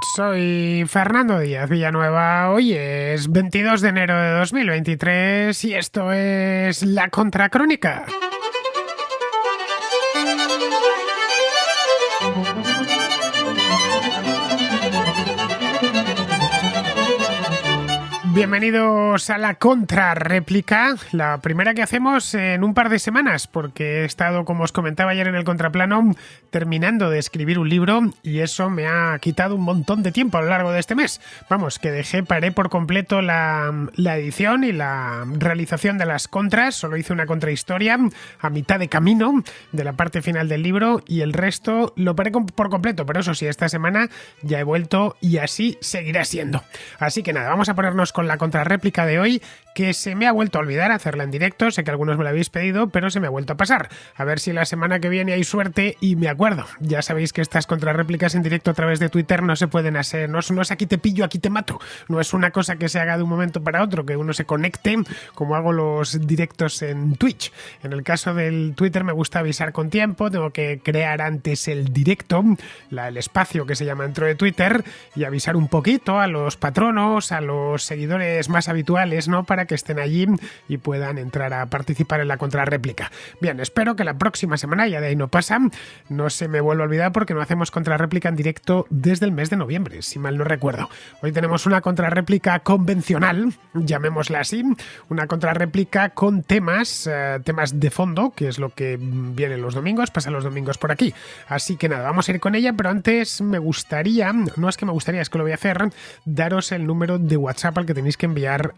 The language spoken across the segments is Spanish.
Soy Fernando Díaz Villanueva. Hoy es 22 de enero de 2023 y esto es La Contracrónica. Bienvenidos a la contrarréplica, la primera que hacemos en un par de semanas, porque he estado, como os comentaba ayer en el contraplano, terminando de escribir un libro y eso me ha quitado un montón de tiempo a lo largo de este mes. Vamos, que paré por completo la edición y la realización de las contras, solo hice una contrahistoria a mitad de camino de la parte final del libro y el resto lo paré por completo, pero eso sí, esta semana ya he vuelto y así seguirá siendo. Así que nada, vamos a ponernos con la contrarréplica de hoy, que se me ha vuelto a olvidar hacerla en directo. Sé que algunos me la habéis pedido, pero se me ha vuelto a pasar. A ver si la semana que viene hay suerte y me acuerdo. Ya sabéis que estas contrarréplicas en directo a través de Twitter no se pueden hacer, no es aquí te pillo, aquí te mato. No es una cosa que se haga de un momento para otro, que uno se conecte como hago los directos en Twitch. En el caso del Twitter me gusta avisar con tiempo, tengo que crear antes el directo, el espacio que se llama dentro de Twitter, y avisar un poquito a los patronos, a los seguidores más habituales, ¿no? Para que estén allí y puedan entrar a participar en la contrarréplica. Bien, espero que la próxima semana, ya de ahí no pasa, no se me vuelva a olvidar porque no hacemos contrarréplica en directo desde el mes de noviembre, si mal no recuerdo. Hoy tenemos una contrarréplica convencional, llamémosla así, una contrarréplica con temas de fondo, que es lo que viene los domingos, pasa los domingos por aquí. Así que nada, vamos a ir con ella, pero antes me gustaría, no es que me gustaría, es que lo voy a hacer, daros el número de WhatsApp al que tenéis que enviar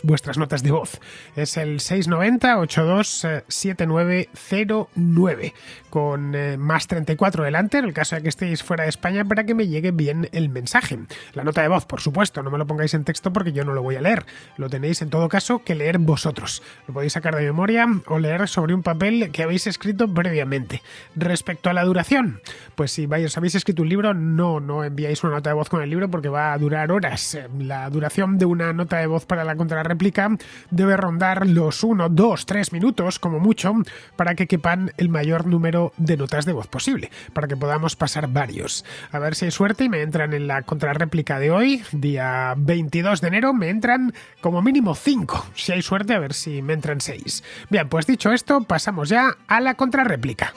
vuestras notas de voz. Es el 690-827909 con más 34 delante, en el caso de que estéis fuera de España, para que me llegue bien el mensaje. La nota de voz, por supuesto, no me lo pongáis en texto porque yo no lo voy a leer. Lo tenéis en todo caso que leer vosotros. Lo podéis sacar de memoria o leer sobre un papel que habéis escrito previamente. Respecto a la duración, pues si os habéis escrito un libro, no enviáis una nota de voz con el libro porque va a durar horas. La duración de una nota de voz para la contrarréplica debe rondar los 1, 2, 3 minutos como mucho para que quepan el mayor número de notas de voz posible, para que podamos pasar varios. A ver si hay suerte y me entran en la contrarréplica de hoy, día 22 de enero, me entran como mínimo 5. Si hay suerte, a ver si me entran 6. Bien, pues dicho esto, pasamos ya a la contrarréplica.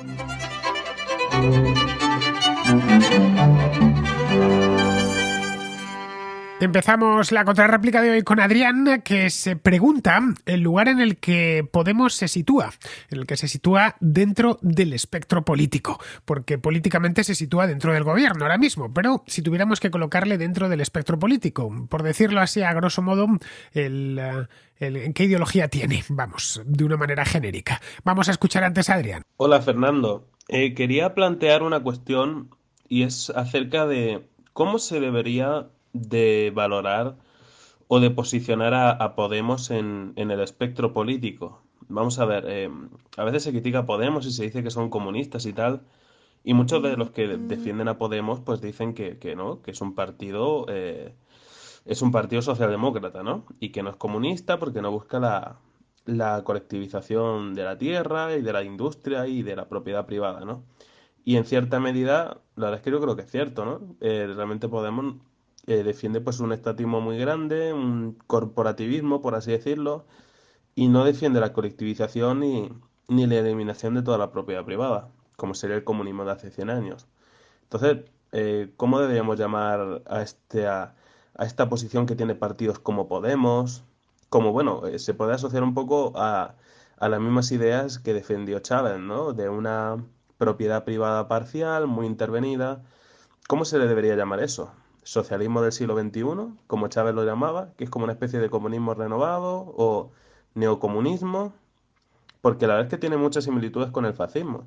Empezamos la contrarréplica de hoy con Adrián, que se pregunta el lugar en el que Podemos se sitúa, en el que se sitúa dentro del espectro político, porque políticamente se sitúa dentro del gobierno ahora mismo, pero si tuviéramos que colocarle dentro del espectro político, por decirlo así a grosso modo, ¿en qué ideología tiene? Vamos, de una manera genérica. Vamos a escuchar antes a Adrián. Hola Fernando. Quería plantear una cuestión y es acerca de cómo se debería de valorar o de posicionar a Podemos en el espectro político. Vamos a ver, a veces se critica a Podemos y se dice que son comunistas y tal, y muchos de los que defienden a Podemos pues dicen que no, que es un partido socialdemócrata, ¿no? Y que no es comunista porque no busca la colectivización de la tierra y de la industria y de la propiedad privada, ¿no? Y en cierta medida, la verdad es que yo creo que es cierto, ¿no? Realmente Podemos defiende pues un estatismo muy grande, un corporativismo, por así decirlo, y no defiende la colectivización ni la eliminación de toda la propiedad privada, como sería el comunismo de hace 100 años. Entonces, ¿cómo deberíamos llamar a esta posición que tiene partidos como Podemos? Como, bueno, se puede asociar un poco a las mismas ideas que defendió Chávez, ¿no? De una propiedad privada parcial, muy intervenida. ¿Cómo se le debería llamar eso? ¿Socialismo del siglo XXI, como Chávez lo llamaba, que es como una especie de comunismo renovado, o neocomunismo? Porque la verdad es que tiene muchas similitudes con el fascismo.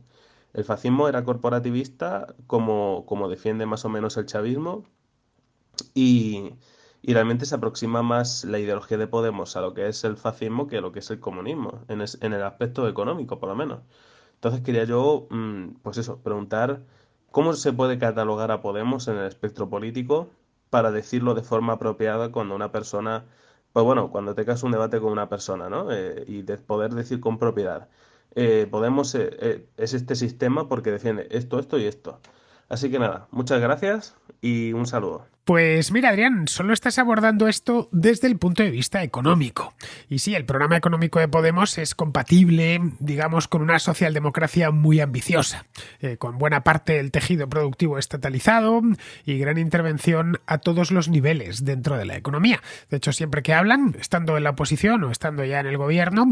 El fascismo era corporativista, como defiende más o menos el chavismo, y, y realmente se aproxima más la ideología de Podemos a lo que es el fascismo que a lo que es el comunismo, en el aspecto económico, por lo menos. Entonces quería yo, pues eso, preguntar cómo se puede catalogar a Podemos en el espectro político para decirlo de forma apropiada cuando una persona, pues bueno, cuando tengas un debate con una persona, ¿no? Y de poder decir con propiedad. Podemos es este sistema porque defiende esto, esto y esto. Así que nada, muchas gracias y un saludo. Pues mira, Adrián, solo estás abordando esto desde el punto de vista económico. Y sí, el programa económico de Podemos es compatible, digamos, con una socialdemocracia muy ambiciosa, con buena parte del tejido productivo estatalizado y gran intervención a todos los niveles dentro de la economía. De hecho, siempre que hablan, estando en la oposición o estando ya en el gobierno,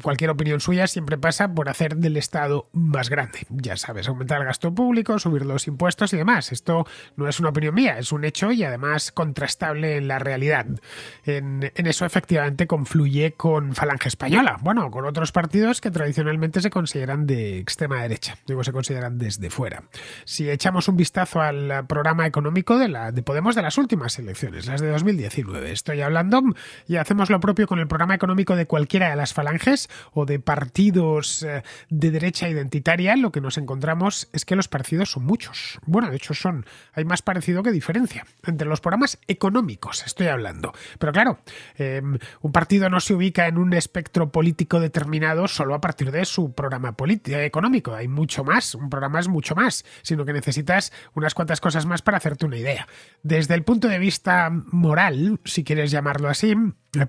cualquier opinión suya siempre pasa por hacer del Estado más grande. Ya sabes, aumentar el gasto público, subir los impuestos y demás. Esto no es una opinión mía, es un hecho y además contrastable en la realidad. En eso efectivamente confluye con Falange Española, bueno, con otros partidos que tradicionalmente se consideran de extrema derecha, digo, se consideran desde fuera. Si echamos un vistazo al programa económico de Podemos de las últimas elecciones, las de 2019, estoy hablando, y hacemos lo propio con el programa económico de cualquiera de las falanges o de partidos de derecha identitaria, lo que nos encontramos es que los parecidos son muchos. Bueno, de hecho hay más parecido que diferencia entre los programas económicos, estoy hablando. Pero claro, un partido no se ubica en un espectro político determinado solo a partir de su programa económico. Hay mucho más, un programa es mucho más, sino que necesitas unas cuantas cosas más para hacerte una idea. Desde el punto de vista moral, si quieres llamarlo así,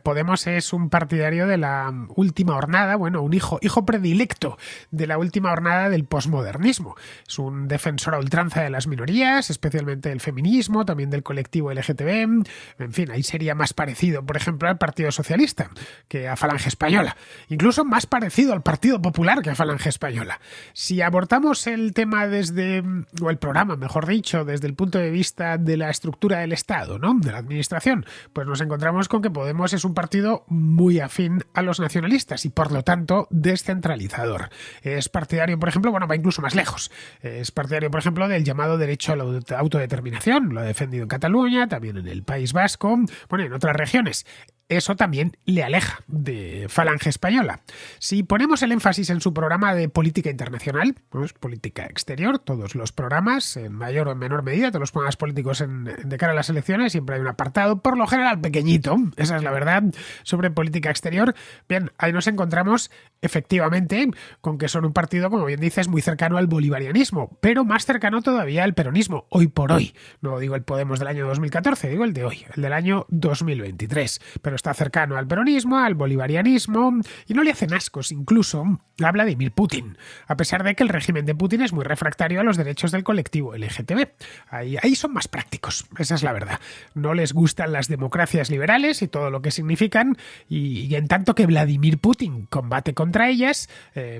Podemos es un partidario de la última hornada, bueno, un hijo predilecto de la última hornada del posmodernismo. Es un defensor a ultranza de las minorías, especialmente del feminismo, también del colectivo LGTB. En fin, ahí sería más parecido, por ejemplo, al Partido Socialista que a Falange Española. Incluso más parecido al Partido Popular que a Falange Española. Si abordamos el tema o el programa, mejor dicho, desde el punto de vista de la estructura del Estado, ¿no?, de la administración, pues nos encontramos con que Podemos es un partido muy afín a los nacionalistas y por lo tanto descentralizador. Es partidario, por ejemplo, va incluso más lejos. Es partidario, por ejemplo, del llamado derecho a la autodeterminación. Lo ha defendido en Cataluña, también en el País Vasco, en otras regiones. Eso también le aleja de Falange Española. Si ponemos el énfasis en su programa de política internacional, pues política exterior, todos los programas, en mayor o en menor medida, todos los programas políticos de cara a las elecciones, siempre hay un apartado, por lo general pequeñito, esa es la verdad, sobre política exterior. Bien, ahí nos encontramos efectivamente con que son un partido, como bien dices, muy cercano al bolivarianismo, pero más cercano todavía al peronismo, hoy por hoy. No digo el Podemos del año 2014, digo el de hoy, el del año 2023. Pero está cercano al peronismo, al bolivarianismo, y no le hacen ascos incluso a Vladimir Putin, a pesar de que el régimen de Putin es muy refractario a los derechos del colectivo LGTB. Ahí son más prácticos, esa es la verdad. No les gustan las democracias liberales y todo lo que significan, y en tanto que Vladimir Putin combate contra ellas,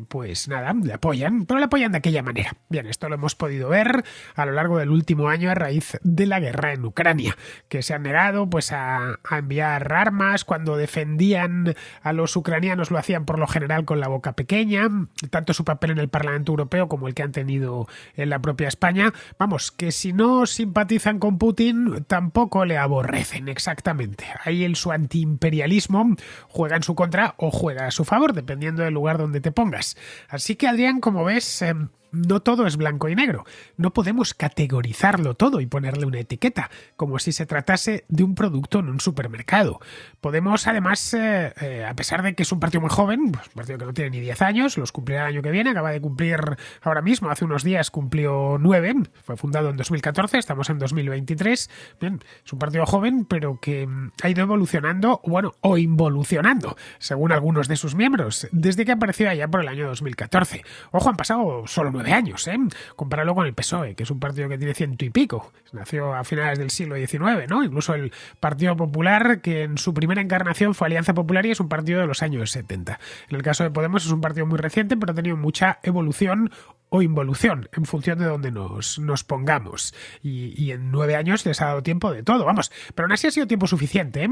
pues nada, le apoyan, pero le apoyan de aquella manera. Bien, esto lo hemos podido ver a lo largo del último año a raíz de la guerra en Ucrania, que se han negado pues a enviar armas. Cuando defendían a los ucranianos lo hacían por lo general con la boca pequeña, tanto su papel en el Parlamento Europeo como el que han tenido en la propia España. Vamos, que si no simpatizan con Putin, tampoco le aborrecen exactamente. Ahí su antiimperialismo juega en su contra o juega a su favor, dependiendo del lugar donde te pongas. Así que, Adrián, como ves, no todo es blanco y negro. No podemos categorizarlo todo y ponerle una etiqueta, como si se tratase de un producto en un supermercado. Podemos, además, a pesar de que es un partido muy joven, pues un partido que no tiene ni 10 años, los cumplirá el año que viene, acaba de cumplir ahora mismo, hace unos días cumplió 9, fue fundado en 2014, estamos en 2023. Bien, es un partido joven, pero que ha ido evolucionando, o involucionando, según algunos de sus miembros, desde que apareció allá por el año 2014. Ojo, han pasado solo 9 años, Compáralo con el PSOE, que es un partido que tiene 100 y pico. Nació a finales del siglo XIX, ¿no? Incluso el Partido Popular, que en su primera encarnación fue Alianza Popular y es un partido de los años 70. En el caso de Podemos es un partido muy reciente, pero ha tenido mucha evolución o involución en función de donde nos pongamos. Y en 9 años les ha dado tiempo de todo, vamos. Pero aún así ha sido tiempo suficiente,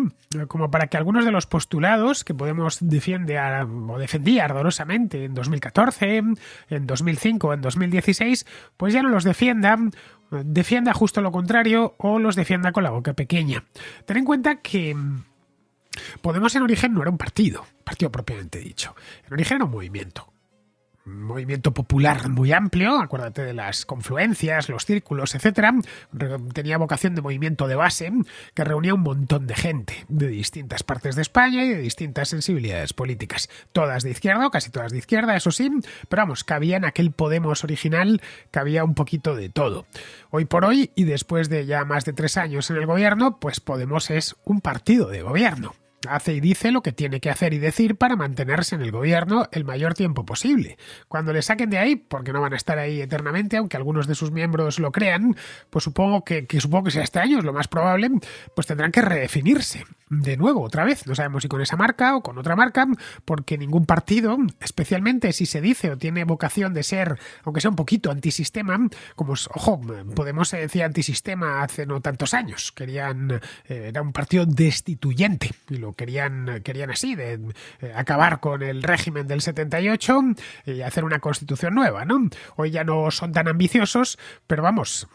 como para que algunos de los postulados que Podemos defendía ardorosamente en 2014, en 2005 o en 2016, pues ya no los defienda justo lo contrario o los defienda con la boca pequeña. Ten en cuenta que Podemos en origen no era un partido propiamente dicho. En origen era un movimiento. movimiento popular muy amplio, acuérdate de las confluencias, los círculos, etcétera. Tenía vocación de movimiento de base que reunía un montón de gente de distintas partes de España y de distintas sensibilidades políticas. Todas de izquierda, o casi todas de izquierda, eso sí, pero vamos, cabía en aquel Podemos original, cabía un poquito de todo. Hoy por hoy, y después de ya más de 3 años en el gobierno, pues Podemos es un partido de gobierno. Hace y dice lo que tiene que hacer y decir para mantenerse en el gobierno el mayor tiempo posible. Cuando le saquen de ahí, porque no van a estar ahí eternamente, aunque algunos de sus miembros lo crean, pues supongo que sea este año, es lo más probable, pues tendrán que redefinirse de nuevo, otra vez. No sabemos si con esa marca o con otra marca, porque ningún partido, especialmente si se dice o tiene vocación de ser, aunque sea un poquito antisistema, como, ojo, Podemos se decía antisistema hace no tantos años, era un partido destituyente, y lo querían así, de acabar con el régimen del 78 y hacer una constitución nueva, ¿no? Hoy ya no son tan ambiciosos, pero vamos,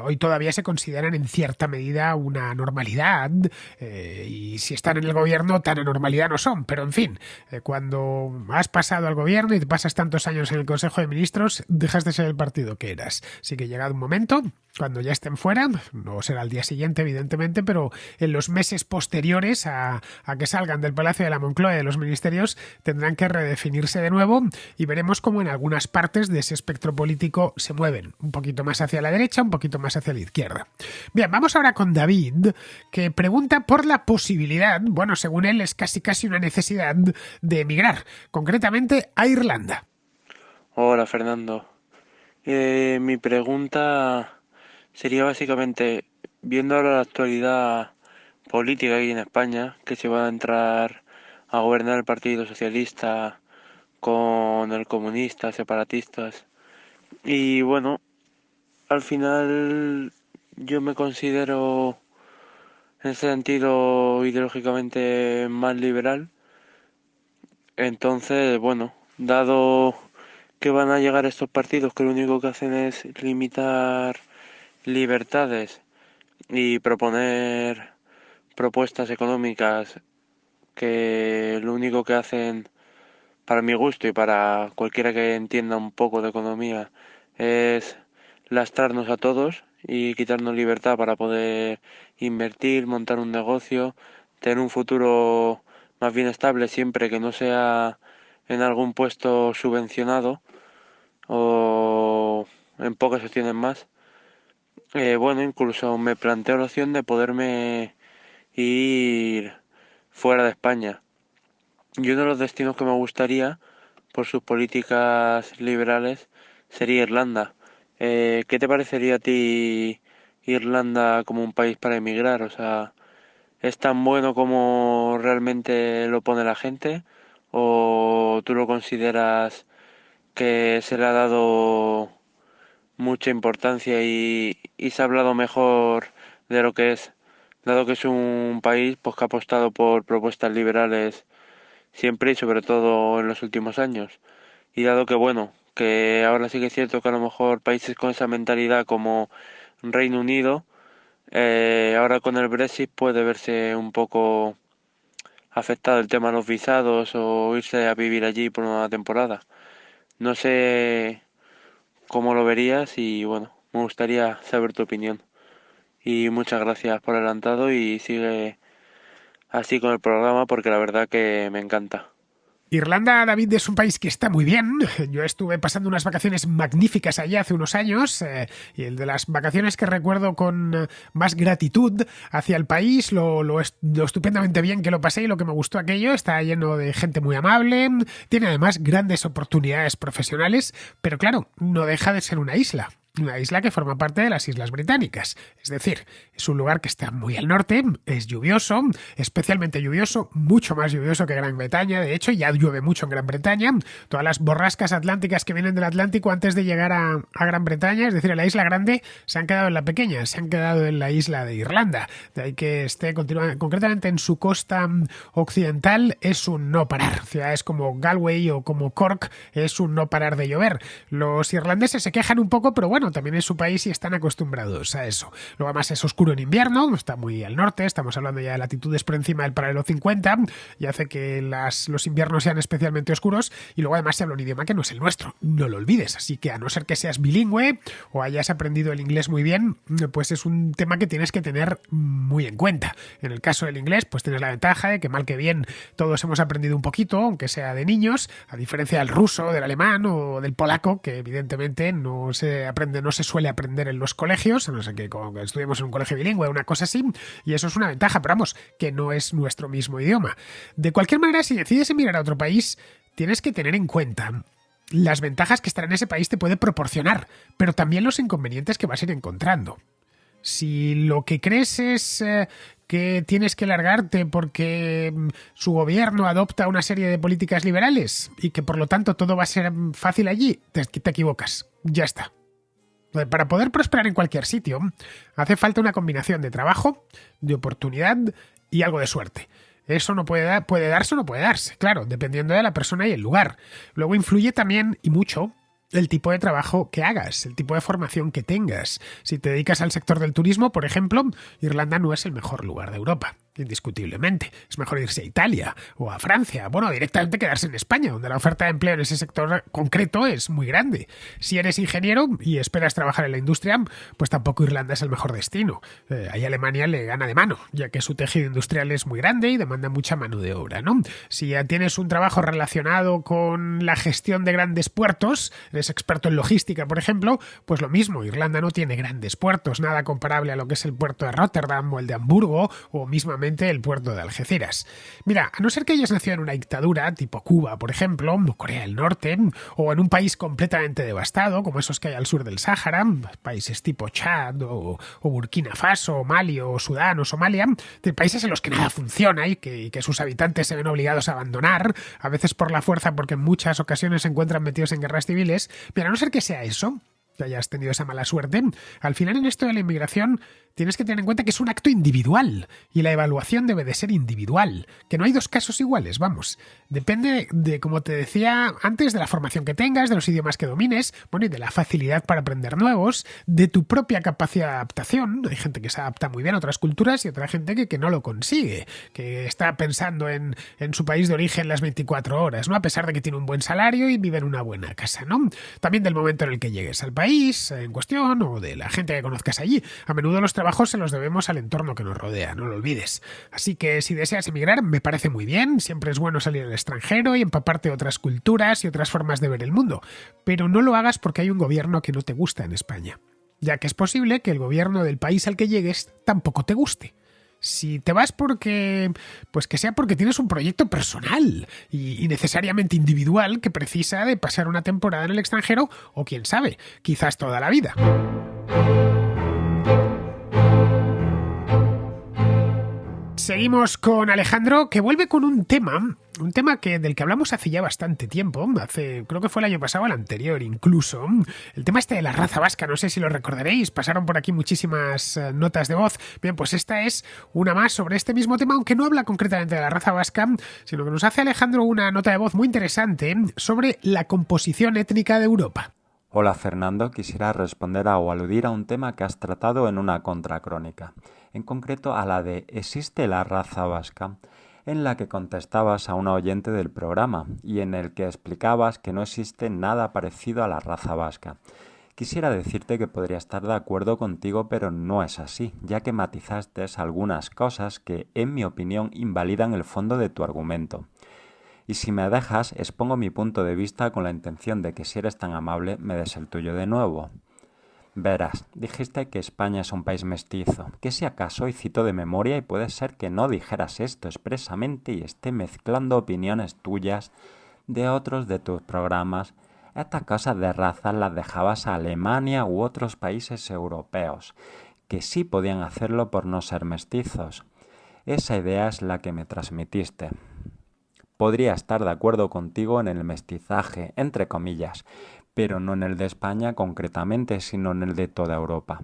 hoy todavía se consideran en cierta medida una normalidad, y si están en el gobierno tan anormalidad no son, pero en fin, cuando has pasado al gobierno y te pasas tantos años en el Consejo de Ministros, dejas de ser el partido que eras. Así que llegado un momento, cuando ya estén fuera, no será al día siguiente evidentemente, pero en los meses posteriores a que salgan del Palacio de la Moncloa y de los ministerios, tendrán que redefinirse de nuevo y veremos cómo en algunas partes de ese espectro político se mueven, un poquito más hacia la derecha, un poquito más hacia la izquierda. Bien, vamos ahora con David, que pregunta por la posibilidad, bueno, según él es casi una necesidad de emigrar, concretamente a Irlanda. Hola Fernando, mi pregunta sería básicamente, viendo ahora la actualidad política aquí en España, que se va a entrar a gobernar el Partido Socialista con el comunista, separatistas, y bueno, al final yo me considero en ese sentido ideológicamente más liberal. Entonces, bueno, dado que van a llegar estos partidos que lo único que hacen es limitar libertades y proponer propuestas económicas que lo único que hacen, para mi gusto y para cualquiera que entienda un poco de economía, es lastrarnos a todos y quitarnos libertad para poder invertir, montar un negocio, tener un futuro más bien estable siempre que no sea en algún puesto subvencionado o en pocas opciones más. Bueno, incluso me planteo la opción de poderme ir fuera de España. Y uno de los destinos que me gustaría, por sus políticas liberales, sería Irlanda. ¿Qué te parecería a ti Irlanda como un país para emigrar? O sea, ¿es tan bueno como realmente lo pone la gente? ¿O tú lo consideras que se le ha dado mucha importancia y se ha hablado mejor de lo que es, dado que es un país pues que ha apostado por propuestas liberales siempre y sobre todo en los últimos años? Y dado que bueno, que ahora sí que es cierto que a lo mejor países con esa mentalidad como Reino Unido, ahora con el Brexit puede verse un poco afectado el tema de los visados o irse a vivir allí por una temporada. No sé cómo lo verías y bueno, me gustaría saber tu opinión. Y muchas gracias por adelantado y sigue así con el programa porque la verdad que me encanta. Irlanda, David, es un país que está muy bien. Yo estuve pasando unas vacaciones magníficas allí hace unos años, y el de las vacaciones que recuerdo con más gratitud hacia el país, lo estupendamente bien que lo pasé y lo que me gustó aquello. Está lleno de gente muy amable, tiene además grandes oportunidades profesionales, pero claro, no deja de ser una isla. Una isla que forma parte de las Islas Británicas. Es decir, es un lugar que está muy al norte, es lluvioso, especialmente lluvioso, mucho más lluvioso que Gran Bretaña. De hecho, ya llueve mucho en Gran Bretaña. Todas las borrascas atlánticas que vienen del Atlántico antes de llegar a Gran Bretaña, es decir, a la isla grande, se han quedado en la pequeña, se han quedado en la isla de Irlanda. De ahí que esté concretamente en su costa occidental, es un no parar. Ciudades como Galway o como Cork es un no parar de llover. Los irlandeses se quejan un poco, pero bueno, verano también en su país y están acostumbrados a eso. Luego además es oscuro en invierno, está muy al norte, estamos hablando ya de latitudes por encima del paralelo 50 y hace que los inviernos sean especialmente oscuros, y luego además se habla un idioma que no es el nuestro, no lo olvides, así que a no ser que seas bilingüe o hayas aprendido el inglés muy bien, pues es un tema que tienes que tener muy en cuenta. En el caso del inglés, pues tienes la ventaja de que mal que bien todos hemos aprendido un poquito, aunque sea de niños, a diferencia del ruso, del alemán o del polaco, que evidentemente no se suele aprender en los colegios, a no ser que estudiemos en un colegio bilingüe o una cosa así, y eso es una ventaja, pero vamos, que no es nuestro mismo idioma. De cualquier manera, si decides emigrar a otro país, tienes que tener en cuenta las ventajas que estar en ese país te puede proporcionar, pero también los inconvenientes que vas a ir encontrando. Si lo que crees es que tienes que largarte porque su gobierno adopta una serie de políticas liberales y que por lo tanto todo va a ser fácil allí, te equivocas. Ya está. Para poder prosperar en cualquier sitio, hace falta una combinación de trabajo, de oportunidad y algo de suerte. Eso no puede darse o no puede darse, claro, dependiendo de la persona y el lugar. Luego influye también, y mucho, el tipo de trabajo que hagas, el tipo de formación que tengas. Si te dedicas al sector del turismo, por ejemplo, Irlanda no es el mejor lugar de Europa, indiscutiblemente. Es mejor irse a Italia o a Francia, bueno, directamente quedarse en España, donde la oferta de empleo en ese sector concreto es muy grande. Si eres ingeniero y esperas trabajar en la industria, pues tampoco Irlanda es el mejor destino. Ahí Alemania le gana de mano, ya que su tejido industrial es muy grande y demanda mucha mano de obra, ¿no? Si ya tienes un trabajo relacionado con la gestión de grandes puertos, eres experto en logística, por ejemplo, pues lo mismo, Irlanda no tiene grandes puertos, nada comparable a lo que es el puerto de Rotterdam o el de Hamburgo o mismamente el puerto de Algeciras. Mira, a no ser que hayas nacido en una dictadura, tipo Cuba, por ejemplo, o Corea del Norte, o en un país completamente devastado, como esos que hay al sur del Sáhara, países tipo Chad o Burkina Faso, o Mali, o Sudán, o Somalia, de países en los que nada funciona y que sus habitantes se ven obligados a abandonar, a veces por la fuerza porque en muchas ocasiones se encuentran metidos en guerras civiles. Pero a no ser que sea eso, que hayas tenido esa mala suerte, al final en esto de la inmigración tienes que tener en cuenta que es un acto individual y la evaluación debe de ser individual, que no hay dos casos iguales, vamos. Depende de, como te decía antes, de la formación que tengas, de los idiomas que domines, bueno, y de la facilidad para aprender nuevos, de tu propia capacidad de adaptación. Hay gente que se adapta muy bien a otras culturas y otra gente que no lo consigue, que está pensando en su país de origen las 24 horas, ¿no? A pesar de que tiene un buen salario y vive en una buena casa, ¿no? También del momento en el que llegues al país en cuestión o de la gente que conozcas allí. A menudo los trabajos se los debemos al entorno que nos rodea, no lo olvides. Así que si deseas emigrar, me parece muy bien, siempre es bueno salir al extranjero y empaparte de otras culturas y otras formas de ver el mundo, pero no lo hagas porque hay un gobierno que no te gusta en España, ya que es posible que el gobierno del país al que llegues tampoco te guste. Si te vas pues que sea porque tienes un proyecto personal y necesariamente individual que precisa de pasar una temporada en el extranjero o quién sabe, quizás toda la vida. Seguimos con Alejandro, que vuelve con un tema del que hablamos hace ya bastante tiempo, creo que fue el año pasado, el anterior incluso, el tema de la raza vasca, no sé si lo recordaréis, pasaron por aquí muchísimas notas de voz. Bien, pues esta es una más sobre este mismo tema, aunque no habla concretamente de la raza vasca, sino que nos hace Alejandro una nota de voz muy interesante sobre la composición étnica de Europa. Hola Fernando, quisiera responder o aludir a un tema que has tratado en una contracrónica, en concreto a la de ¿existe la raza vasca?, en la que contestabas a una oyente del programa y en el que explicabas que no existe nada parecido a la raza vasca. Quisiera decirte que podría estar de acuerdo contigo, pero no es así, ya que matizaste algunas cosas que, en mi opinión, invalidan el fondo de tu argumento. Y si me dejas, expongo mi punto de vista con la intención de que, si eres tan amable, me des el tuyo de nuevo. Verás, dijiste que España es un país mestizo, que si acaso, y cito de memoria, y puede ser que no dijeras esto expresamente y esté mezclando opiniones tuyas de otros de tus programas. Estas cosas de razas las dejabas a Alemania u otros países europeos, que sí podían hacerlo por no ser mestizos. Esa idea es la que me transmitiste. Podría estar de acuerdo contigo en el mestizaje, entre comillas, pero no en el de España concretamente, sino en el de toda Europa.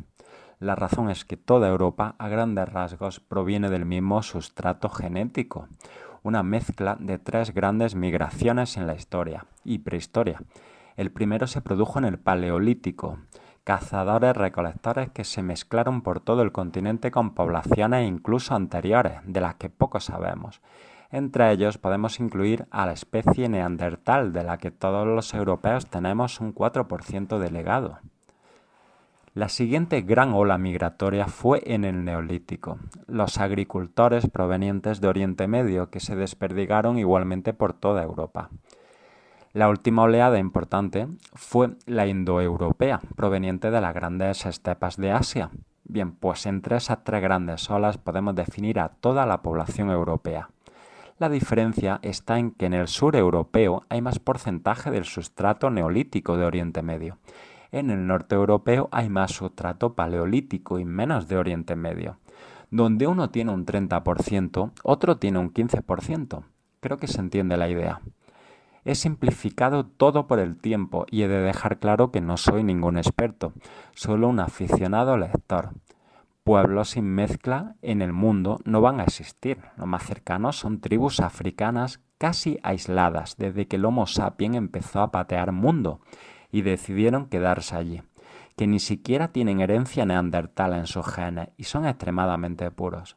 La razón es que toda Europa, a grandes rasgos, proviene del mismo sustrato genético, una mezcla de 3 grandes migraciones en la historia y prehistoria. El primero se produjo en el Paleolítico, cazadores-recolectores que se mezclaron por todo el continente con poblaciones incluso anteriores, de las que poco sabemos. Entre ellos podemos incluir a la especie neandertal, de la que todos los europeos tenemos un 4% de legado. La siguiente gran ola migratoria fue en el Neolítico. Los agricultores provenientes de Oriente Medio que se desperdigaron igualmente por toda Europa. La última oleada importante fue la indoeuropea, proveniente de las grandes estepas de Asia. Bien, pues entre esas tres grandes olas podemos definir a toda la población europea. La diferencia está en que en el sur europeo hay más porcentaje del sustrato neolítico de Oriente Medio. En el norte europeo hay más sustrato paleolítico y menos de Oriente Medio. Donde uno tiene un 30%, otro tiene un 15%. Creo que se entiende la idea. He simplificado todo por el tiempo y he de dejar claro que no soy ningún experto, solo un aficionado lector. Pueblos sin mezcla en el mundo no van a existir. Los más cercanos son tribus africanas casi aisladas desde que el Homo sapiens empezó a patear mundo y decidieron quedarse allí, que ni siquiera tienen herencia neandertal en sus genes y son extremadamente puros.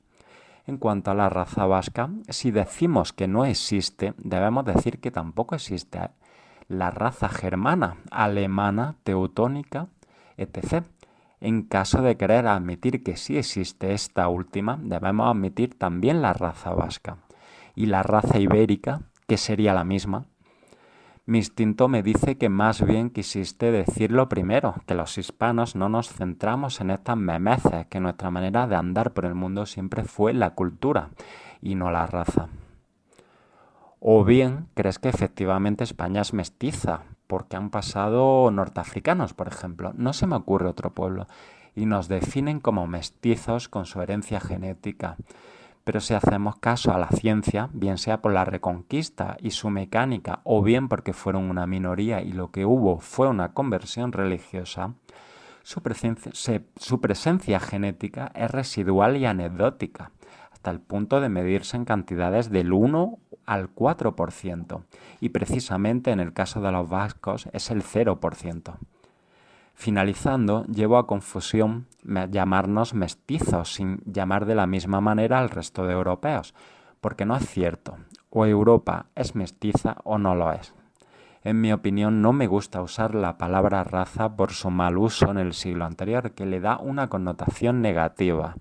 En cuanto a la raza vasca, si decimos que no existe, debemos decir que tampoco existe la raza germana, alemana, teutónica, etc. En caso de querer admitir que sí existe esta última, debemos admitir también la raza vasca. Y la raza ibérica, que sería la misma. Mi instinto me dice que más bien quisiste decirlo primero, que los hispanos no nos centramos en estas memeces, que nuestra manera de andar por el mundo siempre fue la cultura y no la raza. O bien crees que efectivamente España es mestiza, porque han pasado norteafricanos, por ejemplo. No se me ocurre otro pueblo. Y nos definen como mestizos con su herencia genética. Pero si hacemos caso a la ciencia, bien sea por la Reconquista y su mecánica, o bien porque fueron una minoría y lo que hubo fue una conversión religiosa, su presencia genética es residual y anecdótica, hasta el punto de medirse en cantidades del 1 al 4%, y precisamente en el caso de los vascos es el 0%. Finalizando, llevo a confusión llamarnos mestizos sin llamar de la misma manera al resto de europeos, porque no es cierto, o Europa es mestiza o no lo es. En mi opinión, no me gusta usar la palabra raza por su mal uso en el siglo anterior, que le da una connotación negativa.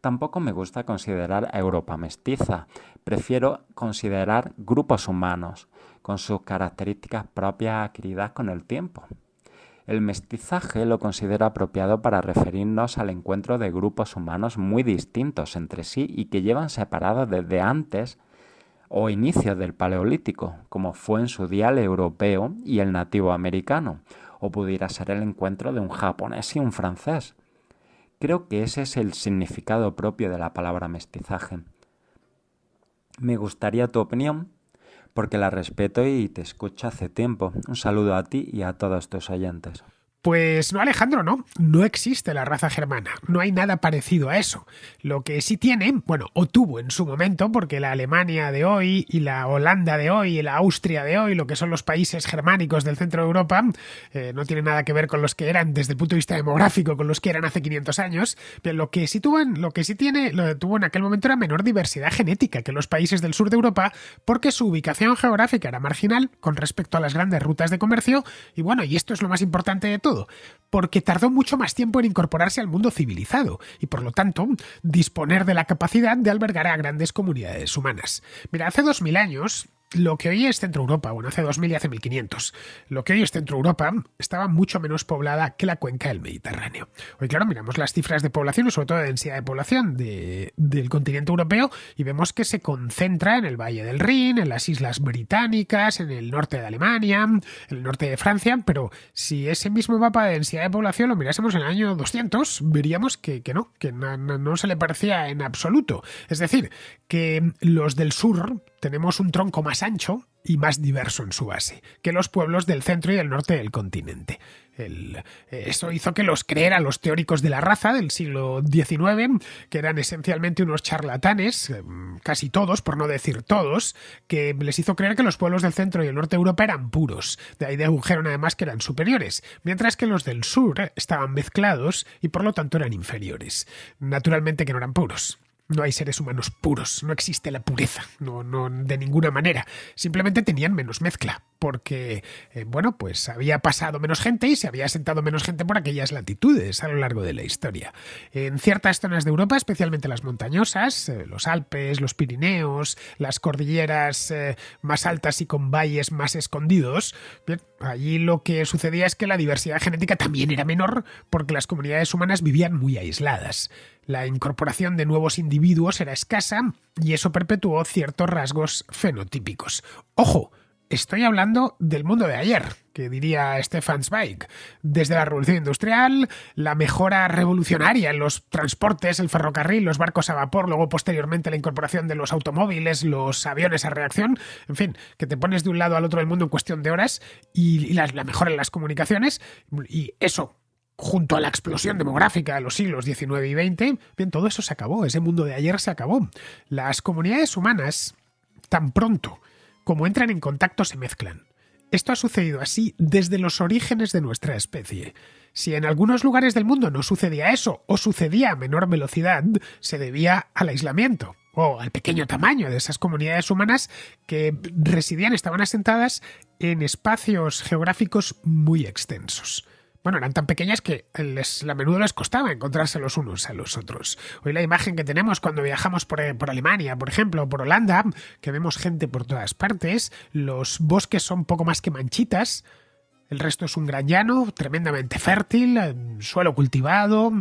Tampoco me gusta considerar a Europa mestiza, prefiero considerar grupos humanos, con sus características propias adquiridas con el tiempo. El mestizaje lo considero apropiado para referirnos al encuentro de grupos humanos muy distintos entre sí y que llevan separados desde antes o inicios del Paleolítico, como fue en su día el europeo y el nativo americano, o pudiera ser el encuentro de un japonés y un francés. Creo que ese es el significado propio de la palabra mestizaje. Me gustaría tu opinión, porque la respeto y te escucho hace tiempo. Un saludo a ti y a todos tus oyentes. Pues no, Alejandro, no. No existe la raza germana. No hay nada parecido a eso. Lo que sí tiene, bueno, o tuvo en su momento, porque la Alemania de hoy y la Holanda de hoy y la Austria de hoy, lo que son los países germánicos del centro de Europa, no tiene nada que ver con los que eran desde el punto de vista demográfico, con los que eran hace 500 años. Pero lo que sí tuvo en aquel momento era menor diversidad genética que los países del sur de Europa, porque su ubicación geográfica era marginal con respecto a las grandes rutas de comercio. Y bueno, y esto es lo más importante de todo, porque tardó mucho más tiempo en incorporarse al mundo civilizado y, por lo tanto, disponer de la capacidad de albergar a grandes comunidades humanas. Mira, hace 2000 años, lo que hoy es Centro Europa, bueno, hace 2000 y hace 1500, lo que hoy es Centro Europa estaba mucho menos poblada que la cuenca del Mediterráneo. Hoy, claro, miramos las cifras de población y sobre todo de densidad de población del continente europeo y vemos que se concentra en el Valle del Rin, en las Islas Británicas, en el norte de Alemania, en el norte de Francia, pero si ese mismo mapa de densidad de población lo mirásemos en el año 200, veríamos que no se le parecía en absoluto. Es decir, que los del sur tenemos un tronco más ancho y más diverso en su base que los pueblos del centro y el norte del continente. Eso hizo que los creeran los teóricos de la raza del siglo XIX, que eran esencialmente unos charlatanes, casi todos, por no decir todos, que les hizo creer que los pueblos del centro y el norte de Europa eran puros. De ahí dedujeron además que eran superiores, mientras que los del sur estaban mezclados y por lo tanto eran inferiores. Naturalmente que no eran puros. No hay seres humanos puros, no existe la pureza, no de ninguna manera. Simplemente tenían menos mezcla, porque, pues había pasado menos gente y se había asentado menos gente por aquellas latitudes a lo largo de la historia. En ciertas zonas de Europa, especialmente las montañosas, los Alpes, los Pirineos, las cordilleras más altas y con valles más escondidos, bien, allí lo que sucedía es que la diversidad genética también era menor porque las comunidades humanas vivían muy aisladas. La incorporación de nuevos individuos era escasa y eso perpetuó ciertos rasgos fenotípicos. ¡Ojo! Estoy hablando del mundo de ayer, que diría Stefan Zweig. Desde la Revolución Industrial, la mejora revolucionaria en los transportes, el ferrocarril, los barcos a vapor, luego posteriormente la incorporación de los automóviles, los aviones a reacción, en fin, que te pones de un lado al otro del mundo en cuestión de horas y la mejora en las comunicaciones y eso, junto a la explosión demográfica de los siglos XIX y XX, bien, todo eso se acabó, ese mundo de ayer se acabó. Las comunidades humanas, tan pronto como entran en contacto, se mezclan. Esto ha sucedido así desde los orígenes de nuestra especie. Si en algunos lugares del mundo no sucedía eso, o sucedía a menor velocidad, se debía al aislamiento o al pequeño tamaño de esas comunidades humanas que estaban asentadas en espacios geográficos muy extensos. Bueno, eran tan pequeñas que a menudo les costaba encontrarse los unos a los otros. Hoy la imagen que tenemos cuando viajamos por Alemania, por ejemplo, por Holanda, que vemos gente por todas partes, los bosques son poco más que manchitas, el resto es un gran llano, tremendamente fértil, suelo cultivado,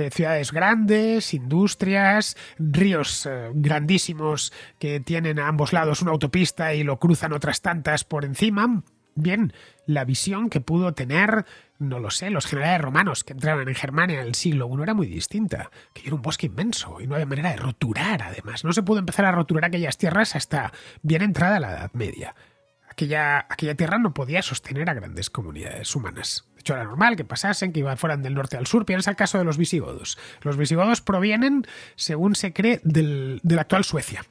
ciudades grandes, industrias, ríos grandísimos que tienen a ambos lados una autopista y lo cruzan otras tantas por encima. Bien, la visión que pudo tener, no lo sé, los generales romanos que entraron en Germania en el siglo I era muy distinta, que era un bosque inmenso y no había manera de roturar, además. No se pudo empezar a roturar aquellas tierras hasta bien entrada la Edad Media. Aquella tierra no podía sostener a grandes comunidades humanas. De hecho, era normal que pasasen, que fueran del norte al sur. Piensa el caso de los visigodos. Los visigodos provienen, según se cree, de la actual Suecia.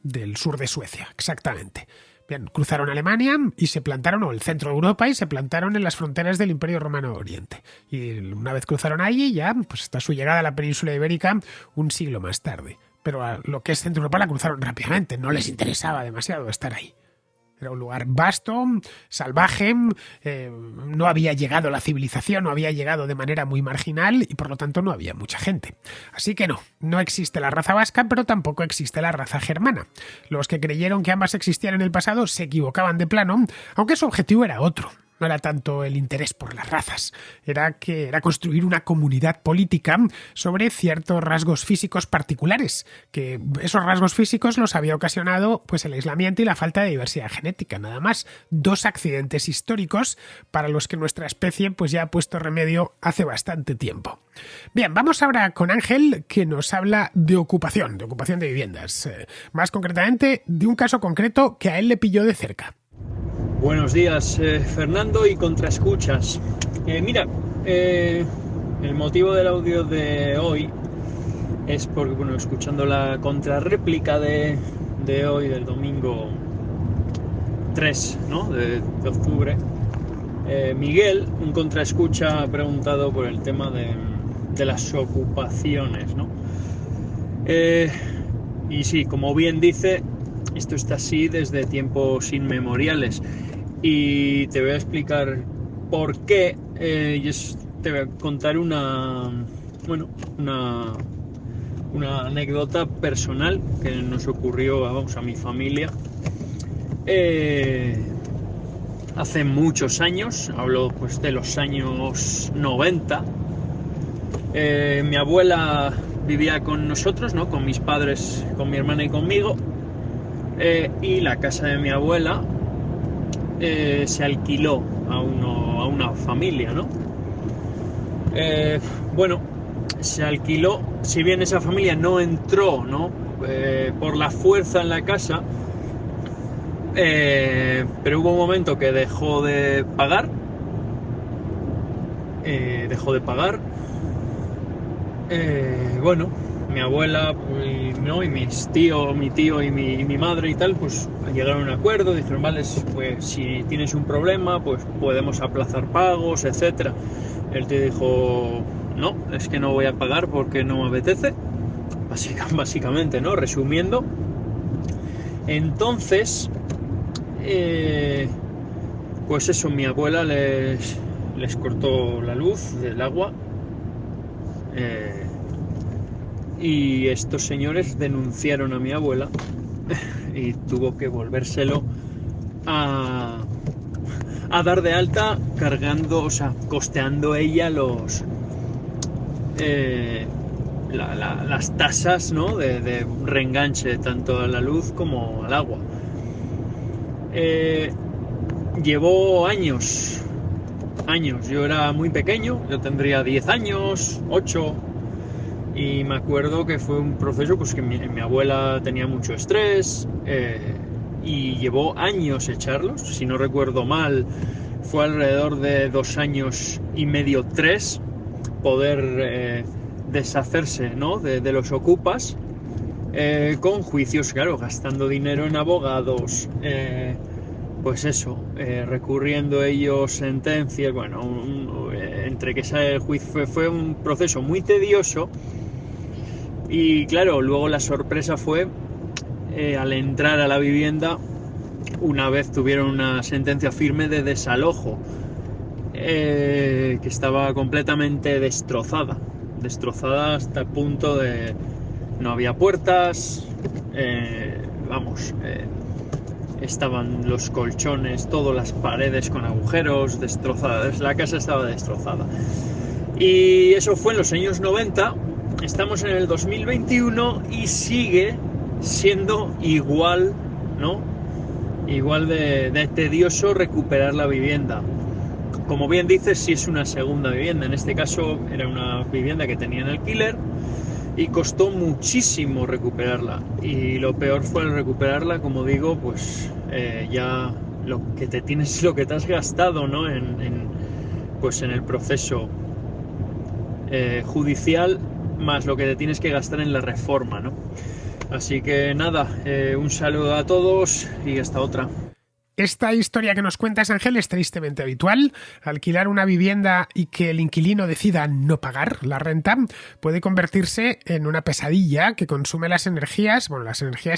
Del sur de Suecia, exactamente. Bien, cruzaron Alemania y se plantaron, o el centro de Europa, y se plantaron en las fronteras del Imperio Romano Oriente. Y una vez cruzaron allí, ya pues hasta su llegada a la península ibérica un siglo más tarde. Pero a lo que es Centro Europa la cruzaron rápidamente, no les interesaba demasiado estar ahí. Era un lugar vasto, salvaje, no había llegado la civilización, no había llegado de manera muy marginal y por lo tanto no había mucha gente. Así que no existe la raza vasca, pero tampoco existe la raza germana. Los que creyeron que ambas existían en el pasado se equivocaban de plano, aunque su objetivo era otro. No era tanto el interés por las razas, era construir una comunidad política sobre ciertos rasgos físicos particulares, que esos rasgos físicos los había ocasionado pues el aislamiento y la falta de diversidad genética, nada más. 2 accidentes históricos para los que nuestra especie pues ya ha puesto remedio hace bastante tiempo. Bien, vamos ahora con Ángel, que nos habla de ocupación de viviendas, más concretamente de un caso concreto que a él le pilló de cerca. Buenos días, Fernando y contraescuchas. Mira, el motivo del audio de hoy es porque, escuchando la contrarréplica de hoy, del domingo 3, ¿no? de octubre, Miguel, un contraescucha, ha preguntado por el tema de las ocupaciones, ¿no? Y sí, como bien dice, esto está así desde tiempos inmemoriales. Y te voy a explicar por qué. Te voy a contar una anécdota personal que nos ocurrió a mi familia hace muchos años. Hablo pues de los años 90. Mi abuela vivía con nosotros, ¿no? Con mis padres, con mi hermana y conmigo, y la casa de mi abuela se alquiló a una familia, ¿no? Se alquiló, si bien esa familia no entró, ¿no? Por la fuerza en la casa, pero hubo un momento que dejó de pagar. Bueno, mi abuela ¿no? y mi tío y mi madre y tal, pues llegaron a un acuerdo, dijeron, vale, pues si tienes un problema, pues podemos aplazar pagos, etcétera. El tío dijo, no, es que no voy a pagar porque no me apetece, básicamente, ¿no? Resumiendo. Entonces, pues eso, mi abuela les cortó la luz, el agua, y estos señores denunciaron a mi abuela y tuvo que volvérselo a dar de alta cargando, o sea, costeando ella las tasas, ¿no? de reenganche tanto a la luz como al agua. Llevó años, yo era muy pequeño, yo tendría 10 años, 8, y me acuerdo que fue un proceso pues que mi abuela tenía mucho estrés, y llevó años echarlos, si no recuerdo mal, fue alrededor de 2 años y medio, 3, poder deshacerse, ¿no? de los ocupas, con juicios, claro, gastando dinero en abogados, pues eso, recurriendo ellos sentencias, bueno, entre que sale el juicio fue un proceso muy tedioso. Y claro, luego la sorpresa fue, al entrar a la vivienda, una vez tuvieron una sentencia firme de desalojo, que estaba completamente destrozada hasta el punto de no había puertas, estaban los colchones, todas las paredes con agujeros, destrozadas, la casa estaba destrozada. Y eso fue en los años 90, estamos en el 2021 y sigue siendo igual, ¿no? Igual de tedioso recuperar la vivienda. Como bien dices, sí es una segunda vivienda, en este caso era una vivienda que tenía en alquiler y costó muchísimo recuperarla, y lo peor fue al recuperarla, como digo, pues ya lo que te has gastado, ¿no? Pues en el proceso judicial, más lo que te tienes que gastar en la reforma, ¿no? Así que nada, un saludo a todos y hasta otra. Esta historia que nos cuentas, Ángel, es tristemente habitual. Alquilar una vivienda y que el inquilino decida no pagar la renta puede convertirse en una pesadilla que consume las energías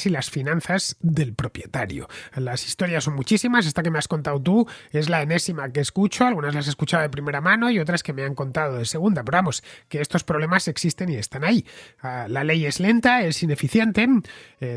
y las finanzas del propietario. Las historias son muchísimas. Esta que me has contado tú es la enésima que escucho. Algunas las he escuchado de primera mano y otras que me han contado de segunda. Pero vamos, que estos problemas existen y están ahí. La ley es lenta, es ineficiente.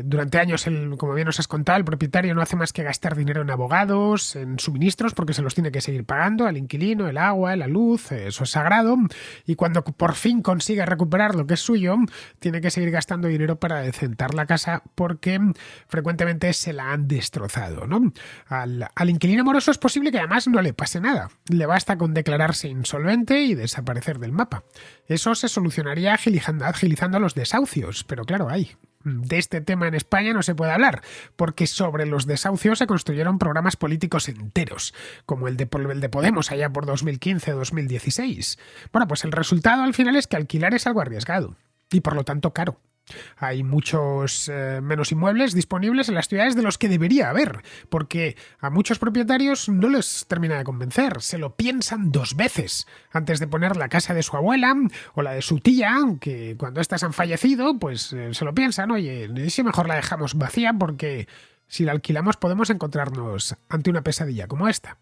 Durante años, como bien nos has contado, el propietario no hace más que gastar dinero en abogados, en suministros, porque se los tiene que seguir pagando al inquilino, el agua, la luz, eso es sagrado, y cuando por fin consigue recuperar lo que es suyo, tiene que seguir gastando dinero para decentar la casa porque frecuentemente se la han destrozado, ¿no? Al inquilino moroso es posible que además no le pase nada, le basta con declararse insolvente y desaparecer del mapa. Eso se solucionaría agilizando los desahucios, pero claro, de este tema en España no se puede hablar, porque sobre los desahucios se construyeron programas políticos enteros, como el de Podemos allá por 2015-2016. Bueno, pues el resultado al final es que alquilar es algo arriesgado y por lo tanto caro. Hay muchos menos inmuebles disponibles en las ciudades de los que debería haber, porque a muchos propietarios no les termina de convencer, se lo piensan 2 veces antes de poner la casa de su abuela o la de su tía, que cuando éstas han fallecido, pues se lo piensan, oye, si mejor la dejamos vacía porque si la alquilamos podemos encontrarnos ante una pesadilla como esta.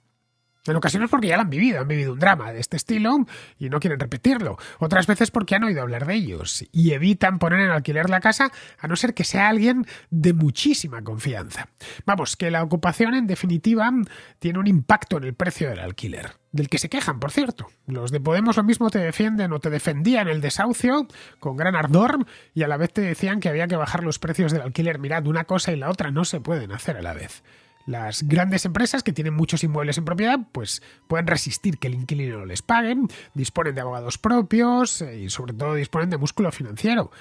En ocasiones porque ya la han vivido un drama de este estilo y no quieren repetirlo. Otras veces porque han oído hablar de ellos y evitan poner en alquiler la casa a no ser que sea alguien de muchísima confianza. Vamos, que la ocupación en definitiva tiene un impacto en el precio del alquiler, del que se quejan, por cierto. Los de Podemos lo mismo te defienden o te defendían el desahucio con gran ardor y a la vez te decían que había que bajar los precios del alquiler. Mirad, una cosa y la otra no se pueden hacer a la vez. Las grandes empresas que tienen muchos inmuebles en propiedad pues pueden resistir que el inquilino les pague, disponen de abogados propios y sobre todo disponen de músculo financiero.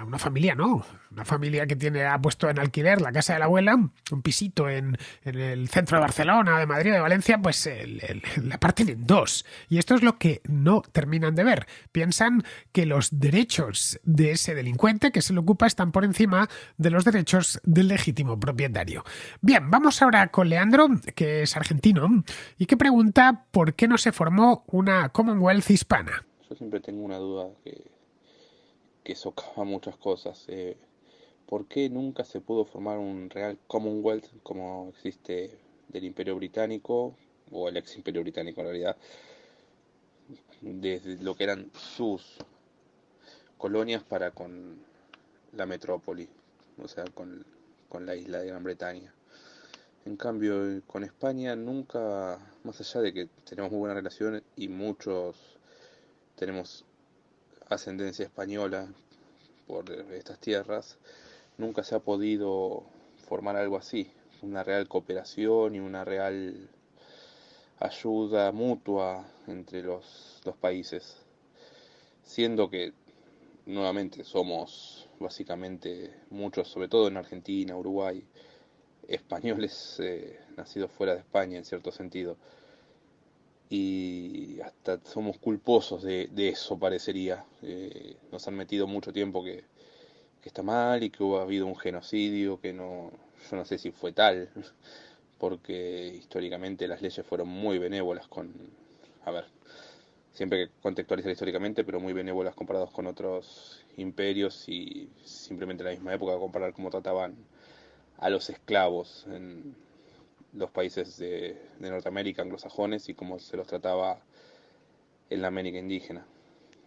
una familia no, una familia que ha puesto en alquiler la casa de la abuela, un pisito en el centro de Barcelona, de Madrid, de Valencia, pues la parten en dos. Y esto es lo que no terminan de ver. Piensan que los derechos de ese delincuente que se lo ocupa están por encima de los derechos del legítimo propietario. Bien, vamos ahora con Leandro, que es argentino, y que pregunta por qué no se formó una Commonwealth hispana. Yo siempre tengo una duda que socava muchas cosas. ¿Por qué nunca se pudo formar un real Commonwealth como existe del Imperio Británico, o el ex Imperio Británico en realidad, desde lo que eran sus colonias para con la metrópoli, o sea, con la isla de Gran Bretaña? En cambio, con España nunca, más allá de que tenemos muy buena relación y muchos tenemos ascendencia española por estas tierras, nunca se ha podido formar algo así, una real cooperación y una real ayuda mutua entre los países, siendo que nuevamente somos básicamente muchos, sobre todo en Argentina, Uruguay, españoles nacidos fuera de España en cierto sentido, y hasta somos culposos de eso, parecería. Nos han metido mucho tiempo que está mal y que ha habido un genocidio que yo no sé si fue tal, porque históricamente las leyes fueron muy benévolas siempre hay que contextualizar históricamente, pero muy benévolas comparados con otros imperios, y simplemente en la misma época comparar cómo trataban a los esclavos en los países de Norteamérica, anglosajones, y cómo se los trataba en la América indígena.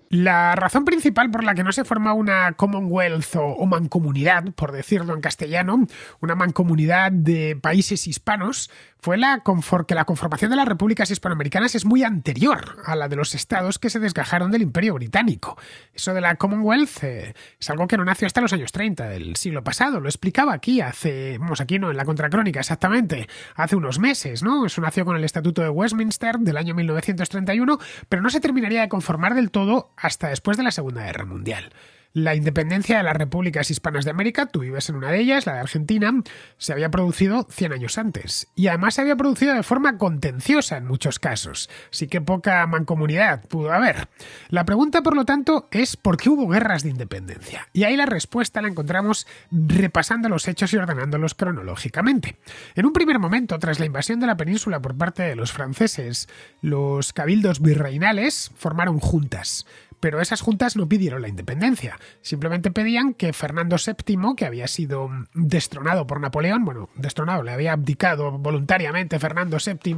La razón principal por la que no se forma una Commonwealth o mancomunidad, por decirlo en castellano, una mancomunidad de países hispanos, fue que la conformación de las repúblicas hispanoamericanas es muy anterior a la de los estados que se desgajaron del Imperio Británico. Eso de la Commonwealth es algo que no nació hasta los años 30 del siglo pasado. Lo explicaba aquí en la Contracrónica exactamente, hace unos meses, ¿no? Eso nació con el Estatuto de Westminster del año 1931, pero no se terminaría de conformar del todo hasta después de la Segunda Guerra Mundial. La independencia de las repúblicas hispanas de América, tú vives en una de ellas, la de Argentina, se había producido 100 años antes. Y además se había producido de forma contenciosa en muchos casos. Así que poca mancomunidad pudo haber. La pregunta, por lo tanto, es ¿por qué hubo guerras de independencia? Y ahí la respuesta la encontramos repasando los hechos y ordenándolos cronológicamente. En un primer momento, tras la invasión de la península por parte de los franceses, los cabildos virreinales formaron juntas. Pero esas juntas no pidieron la independencia, simplemente pedían que Fernando VII, que había sido destronado por Napoleón, le había abdicado voluntariamente Fernando VII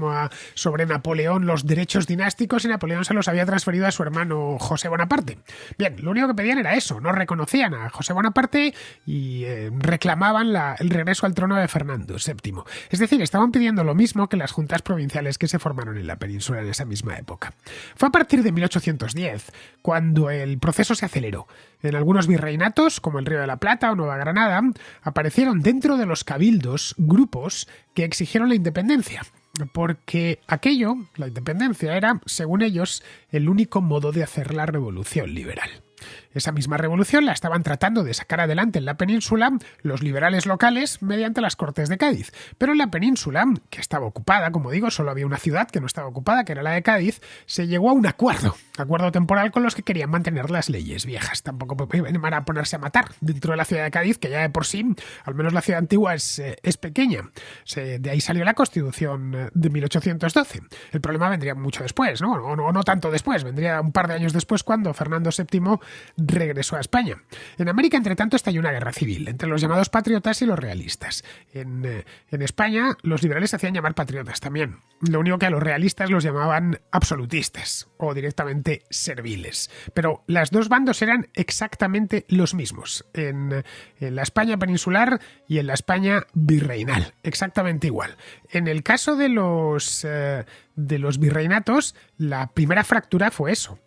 sobre Napoleón los derechos dinásticos, y Napoleón se los había transferido a su hermano José Bonaparte. Bien, lo único que pedían era eso, no reconocían a José Bonaparte y reclamaban el regreso al trono de Fernando VII. Es decir, estaban pidiendo lo mismo que las juntas provinciales que se formaron en la península en esa misma época. Fue a partir de 1810 cuando el proceso se aceleró. En algunos virreinatos, como el Río de la Plata o Nueva Granada, aparecieron dentro de los cabildos grupos que exigieron la independencia, porque la independencia era, según ellos, el único modo de hacer la revolución liberal. Esa misma revolución la estaban tratando de sacar adelante en la península los liberales locales mediante las Cortes de Cádiz. Pero en la península, que estaba ocupada, como digo, solo había una ciudad que no estaba ocupada, que era la de Cádiz, se llegó a un acuerdo temporal con los que querían mantener las leyes viejas. Tampoco iban a ponerse a matar dentro de la ciudad de Cádiz, que ya de por sí, al menos la ciudad antigua, es pequeña. De ahí salió la Constitución de 1812. El problema vendría mucho después, ¿no? O no tanto después, vendría un par de años después, cuando Fernando VII regresó a España. En América, entre tanto, estalló una guerra civil entre los llamados patriotas y los realistas. En España, los liberales se hacían llamar patriotas también. Lo único que a los realistas los llamaban absolutistas o directamente serviles. Pero los dos bandos eran exactamente los mismos. En la España peninsular y en la España virreinal. Exactamente igual. En el caso de los virreinatos, la primera fractura fue eso.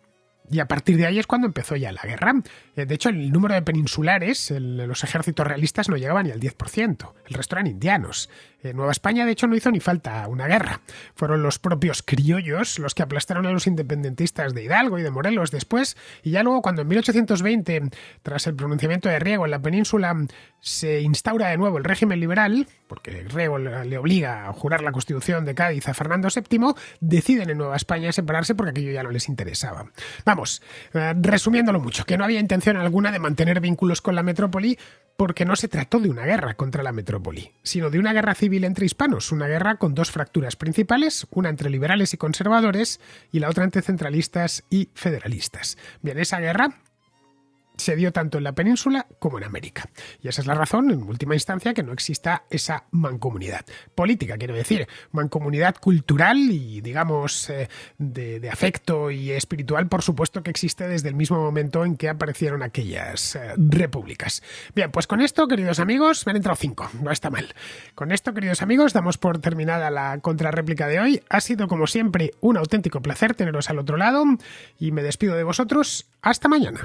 Y a partir de ahí es cuando empezó ya la guerra. De hecho, el número de peninsulares, los ejércitos realistas no llegaban ni al 10%. El resto eran indianos. Nueva España, de hecho, no hizo ni falta una guerra. Fueron los propios criollos los que aplastaron a los independentistas de Hidalgo y de Morelos después. Y ya luego, cuando en 1820, tras el pronunciamiento de Riego en la península, se instaura de nuevo el régimen liberal, porque Riego le obliga a jurar la Constitución de Cádiz a Fernando VII, deciden en Nueva España separarse porque aquello ya no les interesaba. Vamos, resumiéndolo mucho, que no había intención alguna de mantener vínculos con la metrópoli, porque no se trató de una guerra contra la metrópoli, sino de una guerra civil entre hispanos, una guerra con dos fracturas principales, una entre liberales y conservadores y la otra entre centralistas y federalistas. Bien, esa guerra se dio tanto en la península como en América. Y esa es la razón, en última instancia, que no exista esa mancomunidad política, quiero decir, mancomunidad cultural y, digamos, de afecto y espiritual, por supuesto que existe desde el mismo momento en que aparecieron aquellas repúblicas. Bien, pues con esto, queridos amigos, me han entrado 5, no está mal. Con esto, queridos amigos, damos por terminada la contrarréplica de hoy. Ha sido, como siempre, un auténtico placer teneros al otro lado y me despido de vosotros. Hasta mañana.